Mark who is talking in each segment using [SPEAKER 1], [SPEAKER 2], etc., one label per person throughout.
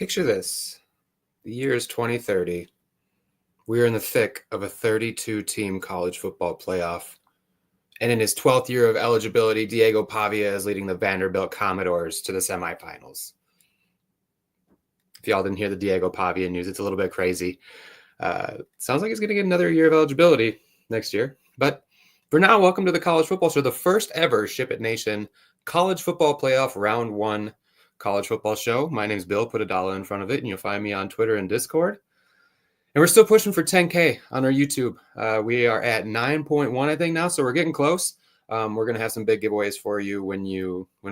[SPEAKER 1] Picture this. The year is 2030. We are in the thick of a 32-team college football playoff. And in his 12th year of eligibility, Diego Pavia is leading the Vanderbilt Commodores to the semifinals. If y'all didn't hear the Diego Pavia news, it's a little bit crazy. Sounds like he's going to get another year of eligibility next year. But for now, welcome to the College Football Show, the first ever SHIPIT Nation College Football Playoff Round 1 college football show. My name's Bill. Put $1 in front of it, and you'll find me on Twitter and Discord. And we're still pushing for 10K on our YouTube. We are at 9.1, I think, now, so we're getting close. We're going to have some big giveaways for you when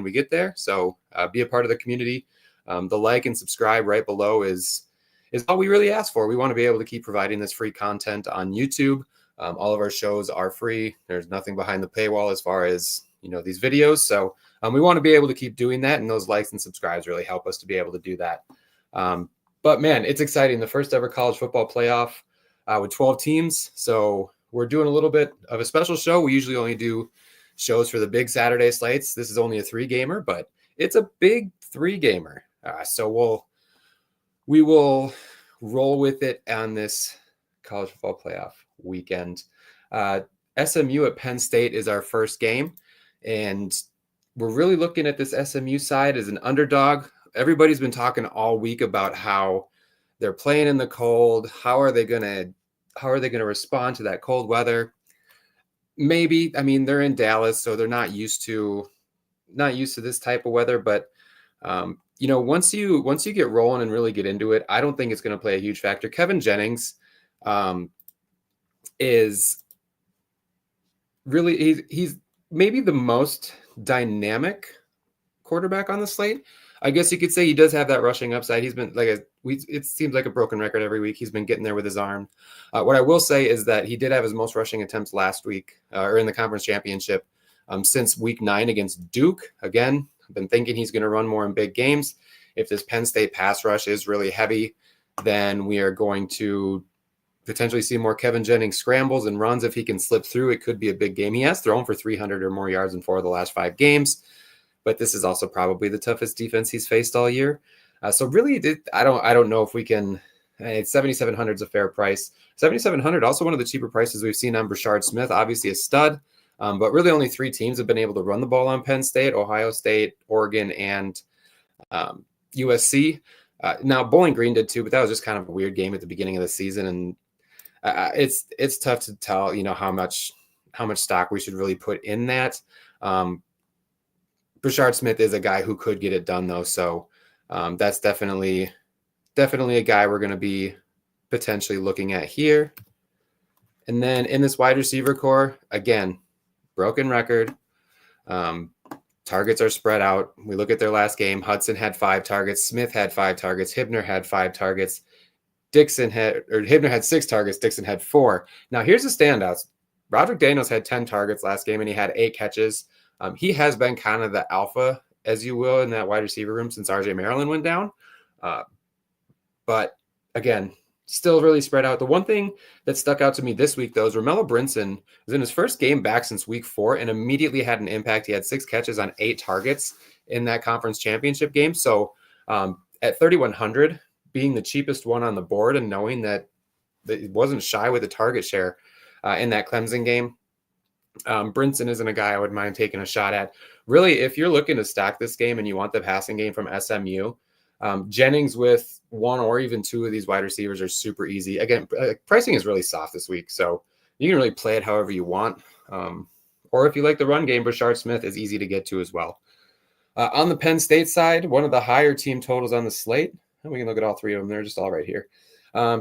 [SPEAKER 1] we get there. So be a part of the community. The like and subscribe right below is all we really ask for. We want to be able to keep providing this free content on YouTube. All of our shows are free. There's nothing behind the paywall as far as these videos. So we want to be able to keep doing that, and those likes and subscribes really help us to be able to do that. But man, it's exciting. The first ever college football playoff with 12 teams. So we're doing a little bit of a special show. We usually only do shows for the big Saturday slates. This is only a 3-gamer, but it's a big 3-gamer. So we will roll with it on this college football playoff weekend. SMU at Penn State is our first game, and we're really looking at this SMU side as an underdog. Everybody's been talking all week about how they're playing in the cold. How are they going to respond to that cold weather? Maybe, they're in Dallas, so they're not used to this type of weather. But once you get rolling and really get into it, I don't think it's going to play a huge factor. Kevin Jennings is really he's maybe the most dynamic quarterback on the slate. I guess you could say he does have that rushing upside. He's been it seems like a broken record every week. He's been getting there with his arm. What I will say is that he did have his most rushing attempts last week or in the conference championship since week 9 against Duke. Again, I've been thinking he's going to run more in big games. If this Penn State pass rush is really heavy, then we are going to potentially see more Kevin Jennings scrambles and runs. If he can slip through, it could be a big game. He has thrown for 300 or more yards in 4 of the last 5 games, but this is also probably the toughest defense he's faced all year. So really, I don't know if we can. 7,700 is a fair price. 7,700, also one of the cheaper prices we've seen on Brashard Smith, obviously a stud, but really only 3 teams have been able to run the ball on Penn State: Ohio State, Oregon, and USC. Now Bowling Green did too, but that was just kind of a weird game at the beginning of the season, and it's tough to tell, how much stock we should really put in that. Brashard Smith is a guy who could get it done though. So that's definitely a guy we're going to be potentially looking at here. And then in this wide receiver core, again, broken record. Targets are spread out. We look at their last game. Hudson had 5 targets. Smith had 5 targets. Hibner had 5 targets. Hibner had 6 targets. Dixon had 4. Now here's the standouts. Roderick Daniels had 10 targets last game, and he had 8 catches. He has been kind of the alpha, as you will, in that wide receiver room since RJ Maryland went down. But again, still really spread out. The one thing that stuck out to me this week, though, is Romello Brinson was in his first game back since week 4 and immediately had an impact. He had 6 catches on 8 targets in that conference championship game. So at 3,100, being the cheapest one on the board and knowing that it wasn't shy with the target share in that Clemson game, Brinson isn't a guy I would mind taking a shot at. Really, if you're looking to stack this game and you want the passing game from SMU, Jennings with 1 or even 2 of these wide receivers are super easy. Again, pricing is really soft this week, so you can really play it however you want. Or if you like the run game, Brashard Smith is easy to get to as well. On the Penn State side, one of the higher team totals on the slate, and we can look at all 3 of them. They're just all right here.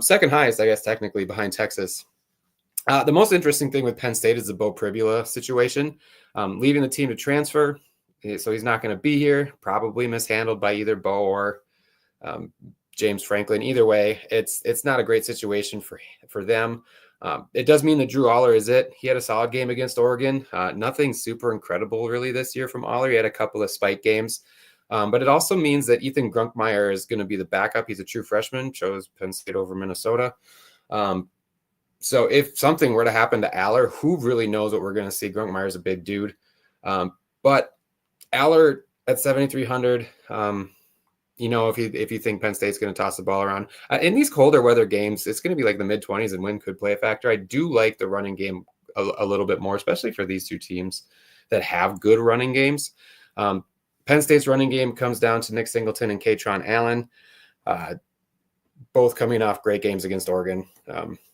[SPEAKER 1] Second highest, I guess, technically behind Texas. The most interesting thing with Penn State is the Bo Pribula situation. Leaving the team to transfer, so he's not going to be here, probably mishandled by either Bo or James Franklin. Either way, it's not a great situation for them. It does mean that Drew Aller is it. He had a solid game against Oregon. Nothing super incredible really this year from Aller. He had a couple of spike games. But it also means that Ethan Grunkmeyer is going to be the backup. He's a true freshman, chose Penn State over Minnesota. So if something were to happen to Aller, who really knows what we're going to see? Grunkmeyer is a big dude. But Aller at 7,300, if you think Penn State's going to toss the ball around in these colder weather games, it's going to be like the mid-20s and wind could play a factor. I do like the running game a little bit more, especially for these two teams that have good running games. Penn State's running game comes down to Nick Singleton and Katron Allen, both coming off great games against Oregon.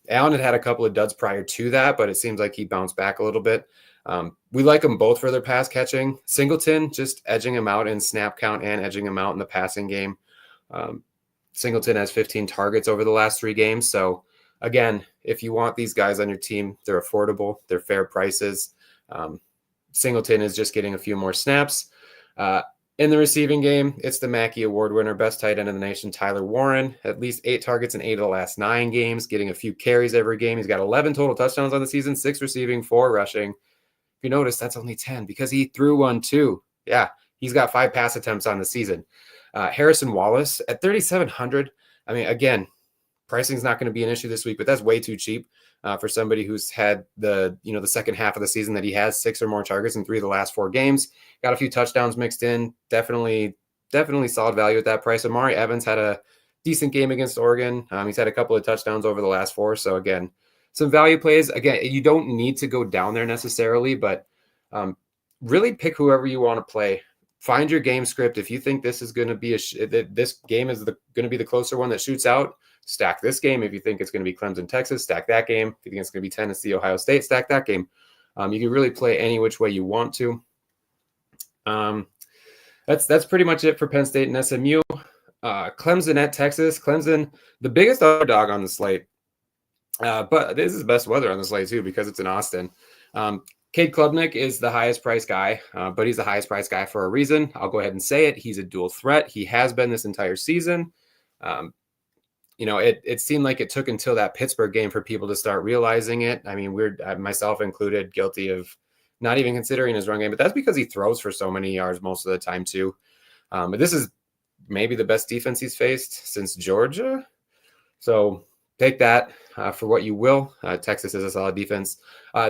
[SPEAKER 1] Allen had a couple of duds prior to that, but it seems like he bounced back a little bit. We like them both for their pass catching. Singleton just edging him out in snap count and edging him out in the passing game. Singleton has 15 targets over the last 3 games. So again, if you want these guys on your team, they're affordable, they're fair prices. Singleton is just getting a few more snaps. In the receiving game, it's the Mackey Award winner, best tight end in the nation, Tyler Warren, at least 8 targets in 8 of the last 9 games, getting a few carries every game. He's got 11 total touchdowns on the season, 6 receiving, 4 rushing. If you notice, that's only 10 because he threw one too. Yeah, he's got 5 pass attempts on the season. Harrison Wallace at 3,700. I mean, again, pricing's not going to be an issue this week, but that's way too cheap for somebody who's had the second half of the season that he has 6 or more targets in 3 of the last 4 games. Got a few touchdowns mixed in. Definitely solid value at that price. Amari Evans had a decent game against Oregon. He's had a couple of touchdowns over the last 4. So again, some value plays. Again, you don't need to go down there necessarily, but really pick whoever you want to play. Find your game script. If you think this is going to be this game is going to be the closer one that shoots out, stack this game. If you think it's going to be Clemson, Texas, stack that game. If you think it's going to be Tennessee, Ohio State, stack that game. You can really play any which way you want to. That's pretty much it for Penn State and SMU. Clemson at Texas. Clemson, the biggest underdog on the slate. But this is the best weather on the slate too because it's in Austin. Cade Klubnik is the highest price guy, but he's the highest price guy for a reason. I'll go ahead and say it. He's a dual threat. He has been this entire season. It seemed like it took until that Pittsburgh game for people to start realizing it. I mean, myself included, guilty of not even considering his run game, but that's because he throws for so many yards most of the time too. But this is maybe the best defense he's faced since Georgia. So take that for what you will. Texas is a solid defense.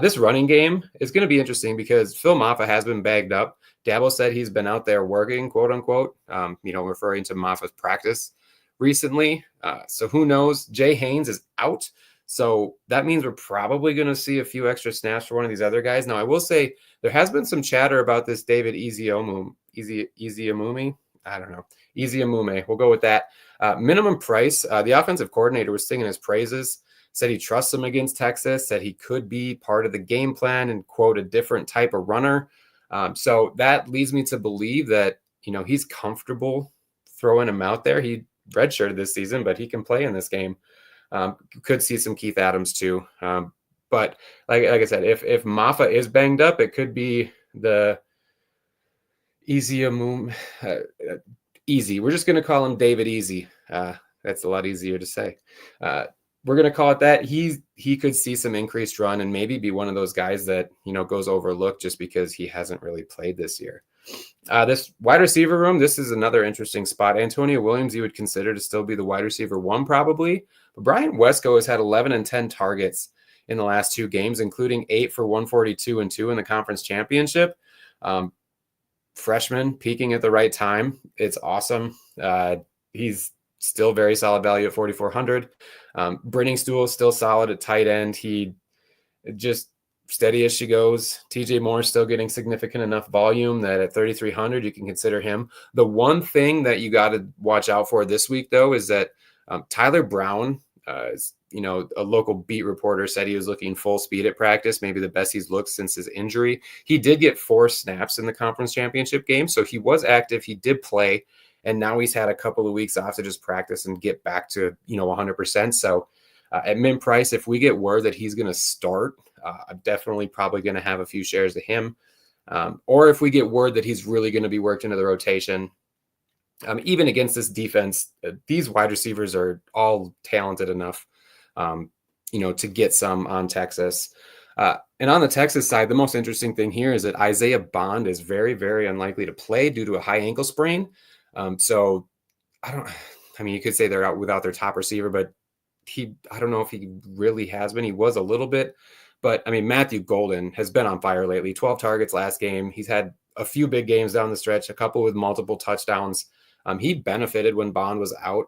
[SPEAKER 1] This running game is going to be interesting because Phil Maffa has been bagged up. Dabo said he's been out there working, quote unquote, referring to Maffa's practice recently. So who knows? Jay Haynes is out. So that means we're probably going to see a few extra snaps for one of these other guys. Now, I will say there has been some chatter about this David Ezeamume. I don't know. Ezeamume. We'll go with that. Minimum price. The offensive coordinator was singing his praises, said he trusts him against Texas, said he could be part of the game plan and, quote, a different type of runner. So that leads me to believe that, he's comfortable throwing him out there. He redshirted this season, but he can play in this game. Could see some Keith Adams too. But like I said, if Maffa is banged up, it could be the Ezeamume. Easy. We're just going to call him David Easy. That's a lot easier to say. We're going to call it that. He could see some increased run and maybe be one of those guys that, goes overlooked just because he hasn't really played this year. This wide receiver room, this is another interesting spot. Antonio Williams, you would consider to still be the wide receiver 1 probably. But Brian Wesco has had 11 and 10 targets in the last 2 games, including 8 for 142 and 2 in the conference championship. Freshman peaking at the right time. It's awesome. He's still very solid value at 4,400. Brenningstool is still solid at tight end. He just steady as she goes. TJ Moore still getting significant enough volume that at 3,300 you can consider him. The one thing that you got to watch out for this week though is that Tyler Brown, a local beat reporter said he was looking full speed at practice, maybe the best he's looked since his injury. He did get 4 snaps in the conference championship game, so he was active. He did play, and now he's had a couple of weeks off to just practice and get back to 100%. So at min price, if we get word that he's going to start, I'm definitely probably going to have a few shares of him. Or if we get word that he's really going to be worked into the rotation. Even against this defense, these wide receivers are all talented enough, to get some on Texas. And on the Texas side, the most interesting thing here is that Isaiah Bond is very, very unlikely to play due to a high ankle sprain. So you could say they're out without their top receiver, but I don't know if he really has been. He was a little bit, but Matthew Golden has been on fire lately. 12 targets last game. He's had a few big games down the stretch, a couple with multiple touchdowns. He benefited when Bond was out.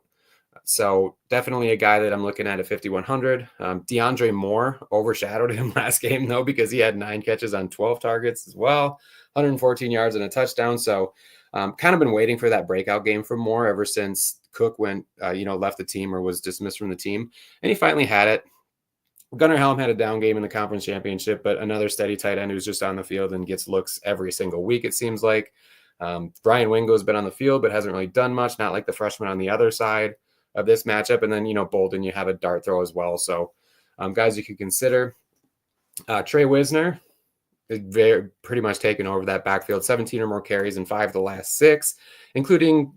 [SPEAKER 1] So definitely a guy that I'm looking at 5,100. DeAndre Moore overshadowed him last game, though, because he had 9 catches on 12 targets as well, 114 yards and a touchdown. So kind of been waiting for that breakout game from Moore ever since Cook went, left the team or was dismissed from the team. And he finally had it. Gunnar Helm had a down game in the conference championship, but another steady tight end who's just on the field and gets looks every single week, it seems like. Brian Wingo's been on the field, but hasn't really done much, not like the freshman on the other side of this matchup. And then, Bolden, you have a dart throw as well. So guys you could consider. Trey Wisner is pretty much taken over that backfield, 17 or more carries in 5 of the last 6, including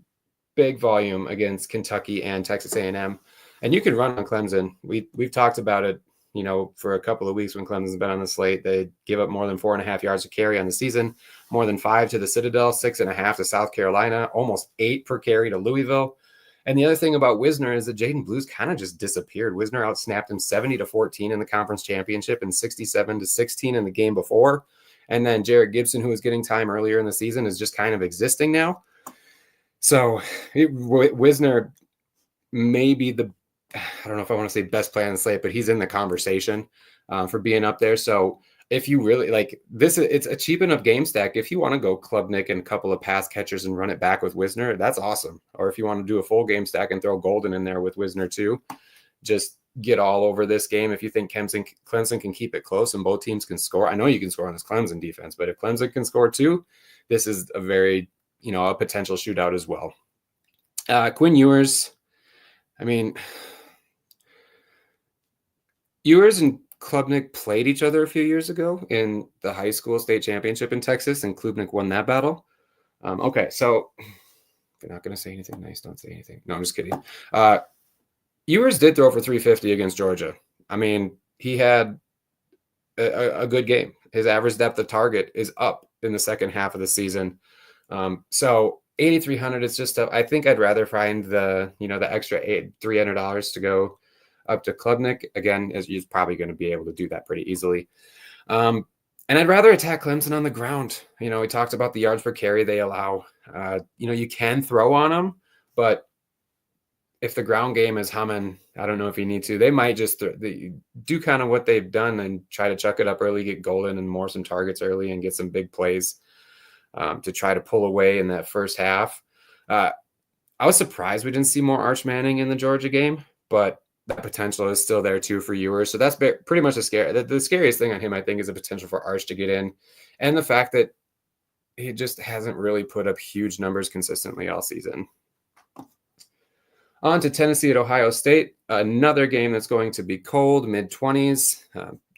[SPEAKER 1] big volume against Kentucky and Texas A&M. And you can run on Clemson. We've talked about it, for a couple of weeks when Clemson's been on the slate. They give up more than 4.5 yards a carry on the season, more than 5 to the Citadel, 6.5 to South Carolina, almost 8 per carry to Louisville. And the other thing about Wisner is that Jaden Blues kind of just disappeared. Wisner outsnapped him 70-14 in the conference championship and 67-16 in the game before. And then Jared Gibson, who was getting time earlier in the season, is just kind of existing now. So Wisner may be I don't know if I want to say best play on the slate, but he's in the conversation for being up there. So if you really like this, it's a cheap enough game stack. If you want to go Klubnik and a couple of pass catchers and run it back with Wisner, that's awesome. Or if you want to do a full game stack and throw Golden in there with Wisner too, just get all over this game. If you think Clemson can keep it close and both teams can score, I know you can score on this Clemson defense, but if Clemson can score too, this is a very, a potential shootout as well. Quinn Ewers, Ewers and Klubnik played each other a few years ago in the high school state championship in Texas, and Klubnik won that battle. Okay, so if you're not going to say anything nice, don't say anything. No, I'm just kidding. Ewers did throw for 350 against Georgia. He had a good game. His average depth of target is up in the second half of the season. So 8,300 is just I think I'd rather find the extra $300 to go up to Klubnik. Again, as he's probably going to be able to do that pretty easily. And I'd rather attack Clemson on the ground. We talked about the yards per carry they allow. You can throw on them, but if the ground game is humming, I don't know if you need to. They might just do kind of what they've done and try to chuck it up early, get Golden and Moore some targets early and get some big plays to try to pull away in that first half. I was surprised we didn't see more Arch Manning in the Georgia game, but that potential is still there too for Ewers. So that's pretty much the scariest thing on him, I think, is the potential for Arch to get in. And the fact that he just hasn't really put up huge numbers consistently all season. On to Tennessee at Ohio State, another game that's going to be cold, mid-20s.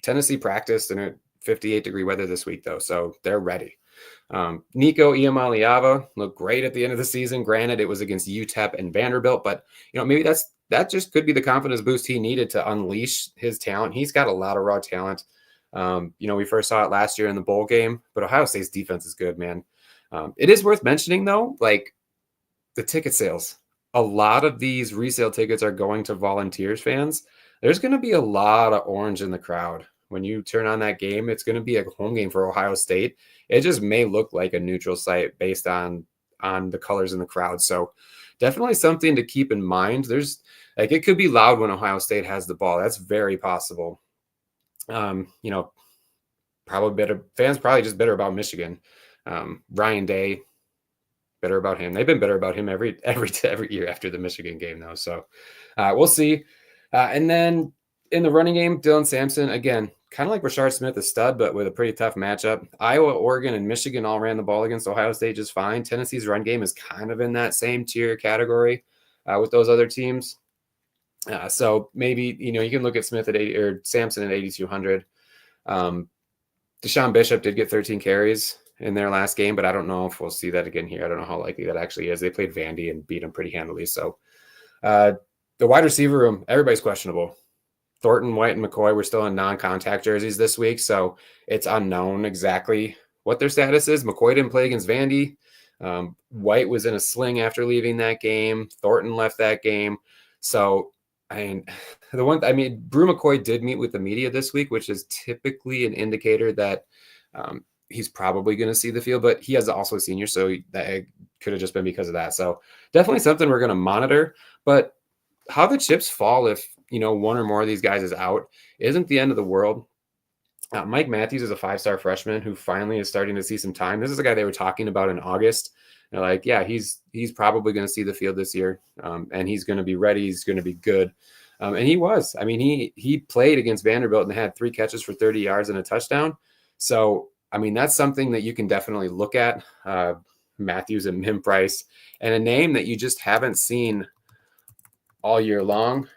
[SPEAKER 1] Tennessee practiced in a 58-degree weather this week, though, so they're ready. Nico Iamaleava looked great at the end of the season. Granted, it was against UTEP and Vanderbilt, but maybe that just could be the confidence boost he needed to unleash his talent. He's got a lot of raw talent. We first saw it last year in the bowl game, but Ohio State's defense is good, man. It is worth mentioning, though, like the ticket sales. A lot of these resale tickets are going to Volunteers fans. There's going to be a lot of orange in the crowd. When you turn on that game, it's going to be a home game for Ohio State. It just may look like a neutral site based on the colors in the crowd. So definitely something to keep in mind. It could be loud when Ohio State has the ball. That's very possible. Probably fans probably just bitter about Michigan. Ryan Day, bitter about him. They've been bitter about him every year after the Michigan game, though. So we'll see. And then in the running game, Dylan Sampson, again, kind of like Rashard Smith, a stud, but with a pretty tough matchup. Iowa, Oregon, and Michigan all ran the ball against Ohio State just fine. Tennessee's run game is kind of in that same tier category with those other teams. So maybe, you can look at Smith at 80 or Sampson at 8,200. Deshaun Bishop did get 13 carries in their last game, but I don't know if we'll see that again here. I don't know how likely that actually is. They played Vandy and beat them pretty handily. So the wide receiver room, everybody's questionable. Thornton, White, and McCoy were still in non-contact jerseys this week, so it's unknown exactly what their status is. McCoy didn't play against Vandy. White was in a sling after leaving that game. Thornton left that game. So, Brew McCoy did meet with the media this week, which is typically an indicator that he's probably going to see the field, but he is also a senior, so that could have just been because of that. So definitely something we're going to monitor. But how the chips fall if, one or more of these guys is out isn't the end of the world. Mike Matthews is a 5-star freshman who finally is starting to see some time. This is a guy they were talking about in August. They're like, yeah, he's probably going to see the field this year, and he's going to be ready. He's going to be good. And he was. I mean, he played against Vanderbilt and had 3 catches for 30 yards and a touchdown. So, I mean, that's something that you can definitely look at. Matthews and Mim Price, and a name that you just haven't seen all year long.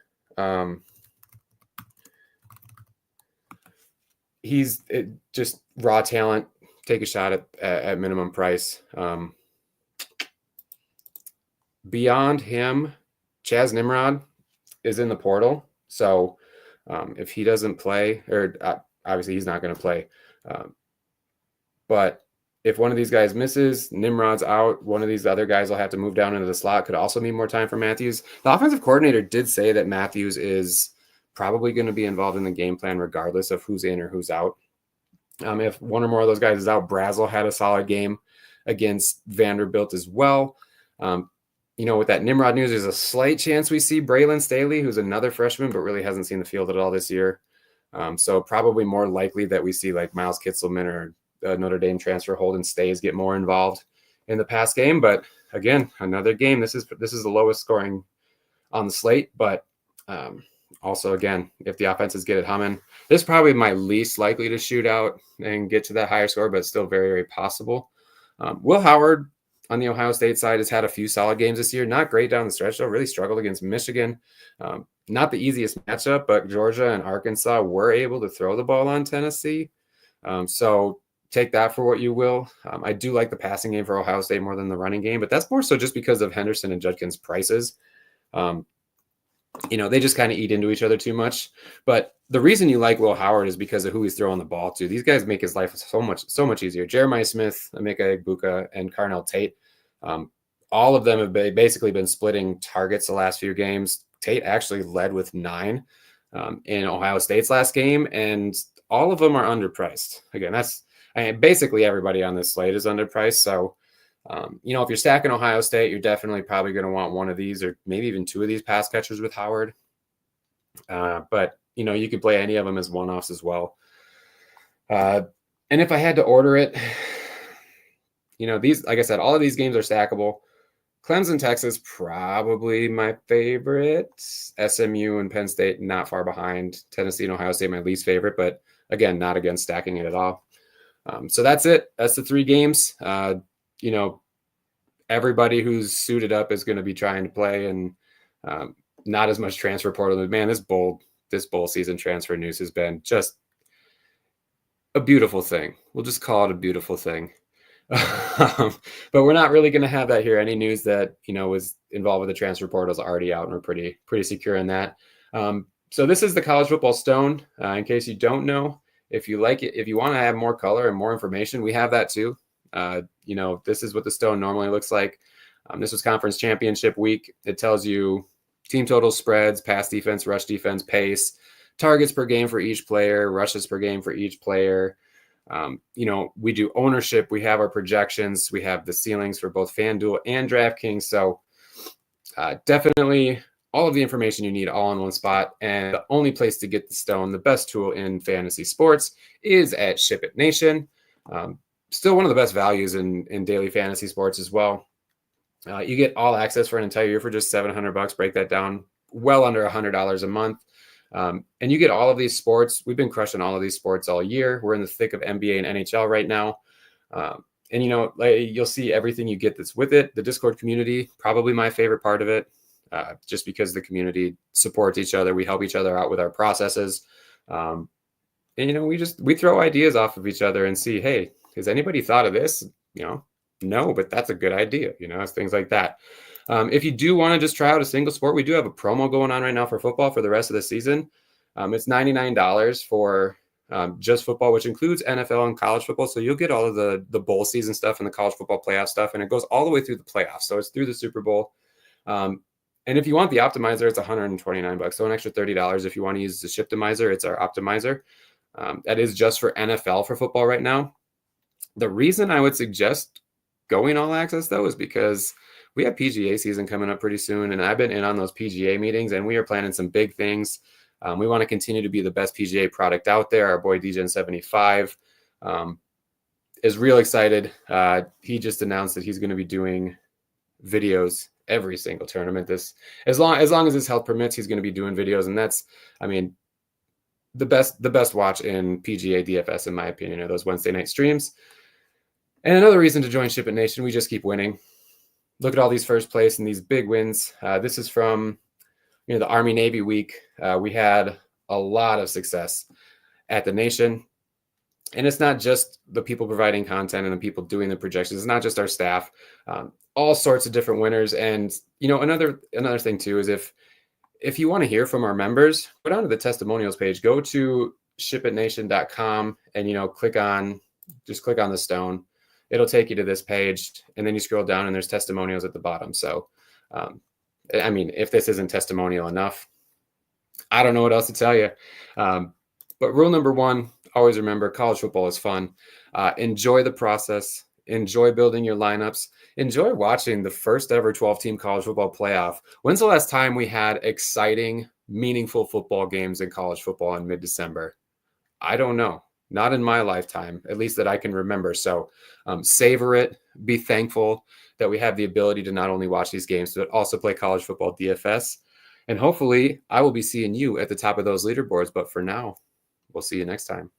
[SPEAKER 1] He's just raw talent. Take a shot at minimum price. Beyond him, Chaz Nimrod is in the portal. So if he doesn't play, or obviously he's not going to play, but if one of these guys misses, Nimrod's out, one of these other guys will have to move down into the slot. Could also mean more time for Matthews. The offensive coordinator did say that Matthews is probably going to be involved in the game plan regardless of who's in or who's out. If one or more of those guys is out, Brazel had a solid game against Vanderbilt as well. With that Nimrod news, there's a slight chance we see Braylon Staley, who's another freshman, but really hasn't seen the field at all this year. So probably more likely that we see like Miles Kitzelman or Notre Dame transfer Holden Stays get more involved in the pass game. But again, another game. This is the lowest scoring on the slate. But also, again, if the offenses get it humming, this is probably my least likely to shoot out and get to that higher score, but still very, very possible. Will Howard on the Ohio State side has had a few solid games this year. Not great down the stretch, though. Really struggled against Michigan. Not the easiest matchup, but Georgia and Arkansas were able to throw the ball on Tennessee. So take that for what you will. I do like the passing game for Ohio State more than the running game, but that's more so just because of Henderson and Judkins' prices. They just kind of eat into each other too much. But the reason you like Will Howard is because of who he's throwing the ball to. These guys make his life so much easier. Jeremiah Smith, Emeka Egbuka, and Carnell Tate. All of them have basically been splitting targets the last few games. Tate actually led with 9 in Ohio State's last game, and all of them are underpriced. Again, basically everybody on this slate is underpriced. So, if you're stacking Ohio State, you're definitely probably going to want one of these or maybe even 2 of these pass catchers with Howard. But, you could play any of them as one-offs as well. And if I had to order it, these, like I said, all of these games are stackable. Clemson, Texas, probably my favorite. SMU and Penn State, not far behind. Tennessee and Ohio State, my least favorite, but again, not against stacking it at all. So that's it. That's the 3 games. Everybody who's suited up is going to be trying to play, and not as much transfer portal. Man, this bowl season transfer news has been just a beautiful thing. We'll just call it a beautiful thing. But we're not really going to have that here. Any news that, was involved with the transfer portal is already out, and we're pretty secure in that. So this is the College Football Stone. In case you don't know, if you like it, if you want to have more color and more information, we have that too. This is what the Stone normally looks like. This was conference championship week. It tells you team total, spreads, pass defense, rush defense, pace, targets per game for each player, rushes per game for each player. We do ownership. We have our projections. We have the ceilings for both FanDuel and DraftKings. So definitely all of the information you need all in one spot. And the only place to get the Stone, the best tool in fantasy sports, is at SHIPIT Nation. Still one of the best values in daily fantasy sports as well. You get all access for an entire year for just $700. Break that down, well under $100 a month. And you get all of these sports. We've been crushing all of these sports all year. We're in the thick of NBA and NHL right now. And you'll see everything you get that's with it. The Discord community, probably my favorite part of it, just because the community supports each other. We help each other out with our processes. And we throw ideas off of each other and see, hey, has anybody thought of this? No, but that's a good idea. It's things like that. If you do want to just try out a single sport, we do have a promo going on right now for football for the rest of the season. It's $99 for just football, which includes NFL and college football. So you'll get all of the bowl season stuff and the college football playoff stuff, and it goes all the way through the playoffs. So it's through the Super Bowl. And if you want the optimizer, it's $129. So an extra $30 if you want to use the Shiptimizer. It's our optimizer. That is just for NFL for football right now. The reason I would suggest going all access, though, is because we have PGA season coming up pretty soon, and I've been in on those PGA meetings, and we are planning some big things. We want to continue to be the best PGA product out there. Our boy DGen75 is real excited. He just announced that he's going to be doing videos every single tournament. As long as his health permits, he's going to be doing videos, and that's, I mean, the best watch in PGA DFS, in my opinion, are those Wednesday night streams. And another reason to join SHIPIT Nation, we just keep winning. Look at all these first place and these big wins. This is from the Army Navy week. We had a lot of success at the Nation. And it's not just the people providing content and the people doing the projections. It's not just our staff. All sorts of different winners. And another thing too is if you want to hear from our members, go down to the testimonials page. Go to shipitnation.com and click on the stone. It'll take you to this page, and then you scroll down and there's testimonials at the bottom. So, if this isn't testimonial enough, I don't know what else to tell you. But rule number one, always remember, college football is fun. Enjoy the process. Enjoy building your lineups. Enjoy watching the first ever 12-team college football playoff. When's the last time we had exciting, meaningful football games in college football in mid-December? I don't know. Not in my lifetime, at least that I can remember. So savor it. Be thankful that we have the ability to not only watch these games, but also play college football DFS. And hopefully I will be seeing you at the top of those leaderboards. But for now, we'll see you next time.